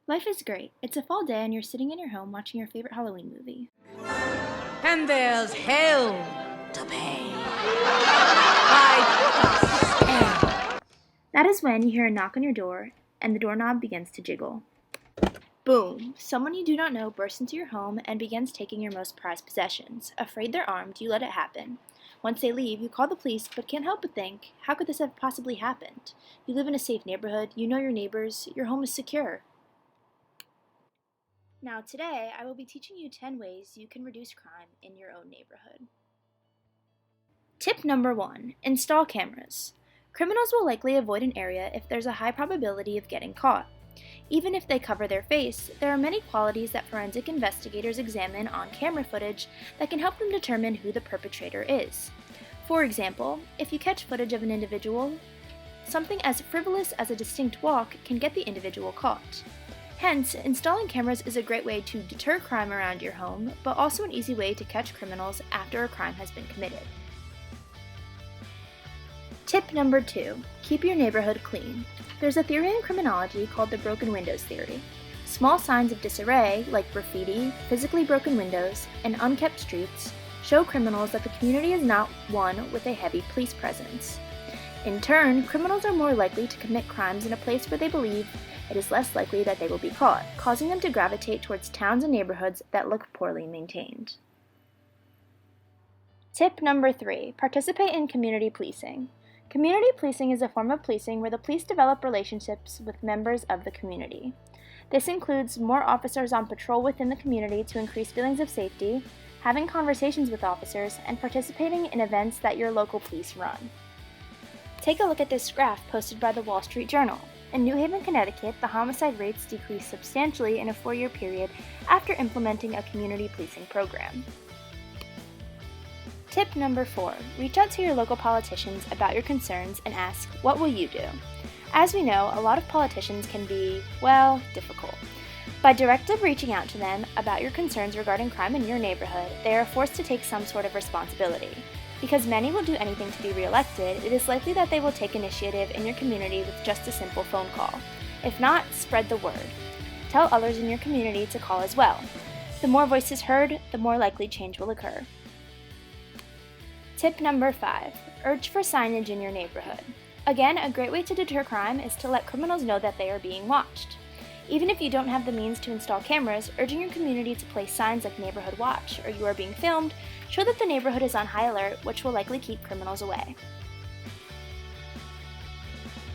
Life is great. It's a fall day and you're sitting in your home watching your favorite Halloween movie. And there's hell to pay. I That is when you hear a knock on your door and the doorknob begins to jiggle. Boom! Someone you do not know bursts into your home and begins taking your most prized possessions. Afraid they're armed, you let it happen. Once they leave, you call the police, but can't help but think, how could this have possibly happened? You live in a safe neighborhood, you know your neighbors, your home is secure. Now today, I will be teaching you 10 ways you can reduce crime in your own neighborhood. Tip number 1. Install cameras. Criminals will likely avoid an area if there's a high probability of getting caught. Even if they cover their face, there are many qualities that forensic investigators examine on camera footage that can help them determine who the perpetrator is. For example, if you catch footage of an individual, something as frivolous as a distinct walk can get the individual caught. Hence, installing cameras is a great way to deter crime around your home, but also an easy way to catch criminals after a crime has been committed. Tip number 2. Keep your neighborhood clean. There's a theory in criminology called the broken windows theory. Small signs of disarray, like graffiti, physically broken windows, and unkept streets, show criminals that the community is not one with a heavy police presence. In turn, criminals are more likely to commit crimes in a place where they believe it is less likely that they will be caught, causing them to gravitate towards towns and neighborhoods that look poorly maintained. Tip number 3. Participate in community policing. Community policing is a form of policing where the police develop relationships with members of the community. This includes more officers on patrol within the community to increase feelings of safety, having conversations with officers, and participating in events that your local police run. Take a look at this graph posted by the Wall Street Journal. In New Haven, Connecticut, the homicide rates decreased substantially in a 4-year period after implementing a community policing program. Tip number 4. Reach out to your local politicians about your concerns and ask, what will you do? As we know, a lot of politicians can be, well, difficult. By directly reaching out to them about your concerns regarding crime in your neighborhood, they are forced to take some sort of responsibility. Because many will do anything to be reelected, it is likely that they will take initiative in your community with just a simple phone call. If not, spread the word. Tell others in your community to call as well. The more voices heard, the more likely change will occur. Tip number 5. Urge for signage in your neighborhood. Again, a great way to deter crime is to let criminals know that they are being watched. Even if you don't have the means to install cameras, urging your community to place signs like Neighborhood Watch or You Are Being Filmed show that the neighborhood is on high alert, which will likely keep criminals away.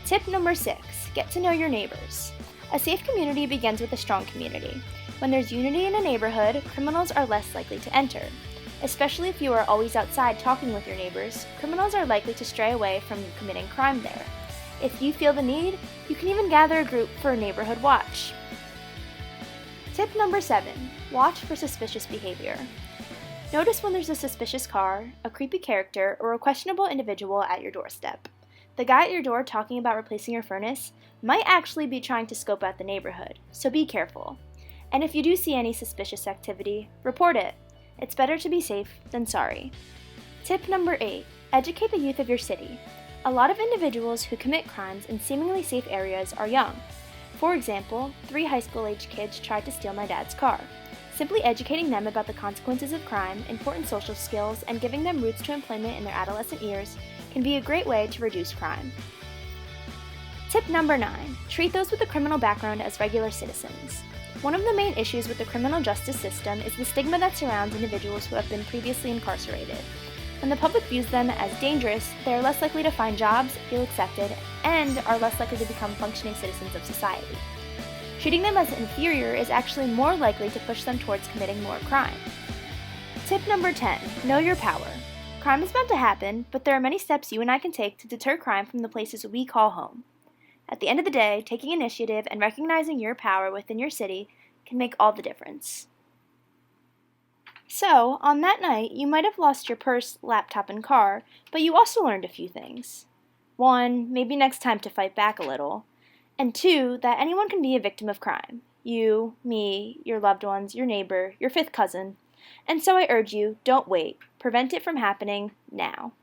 Tip number 6. Get to know your neighbors. A safe community begins with a strong community. When there's unity in a neighborhood, criminals are less likely to enter. Especially if you are always outside talking with your neighbors, criminals are likely to stray away from committing crime there. If you feel the need, you can even gather a group for a neighborhood watch. Tip number 7. Watch for suspicious behavior. Notice when there's a suspicious car, a creepy character, or a questionable individual at your doorstep. The guy at your door talking about replacing your furnace might actually be trying to scope out the neighborhood, so be careful. And if you do see any suspicious activity, report it. It's better to be safe than sorry. Tip number 8. Educate the youth of your city. A lot of individuals who commit crimes in seemingly safe areas are young. For example, 3 high school-age kids tried to steal my dad's car. Simply educating them about the consequences of crime, important social skills, and giving them routes to employment in their adolescent years can be a great way to reduce crime. Tip number 9. Treat those with a criminal background as regular citizens. One of the main issues with the criminal justice system is the stigma that surrounds individuals who have been previously incarcerated. When the public views them as dangerous, they are less likely to find jobs, feel accepted, and are less likely to become functioning citizens of society. Treating them as inferior is actually more likely to push them towards committing more crime. Tip number 10. Know your power. Crime is bound to happen, but there are many steps you and I can take to deter crime from the places we call home. At the end of the day, taking initiative and recognizing your power within your city can make all the difference. So, on that night, you might have lost your purse, laptop, and car, but you also learned a few things. 1. Maybe next time to fight back a little. And 2. That anyone can be a victim of crime. You, me, your loved ones, your neighbor, your 5th cousin. And so I urge you, don't wait. Prevent it from happening now.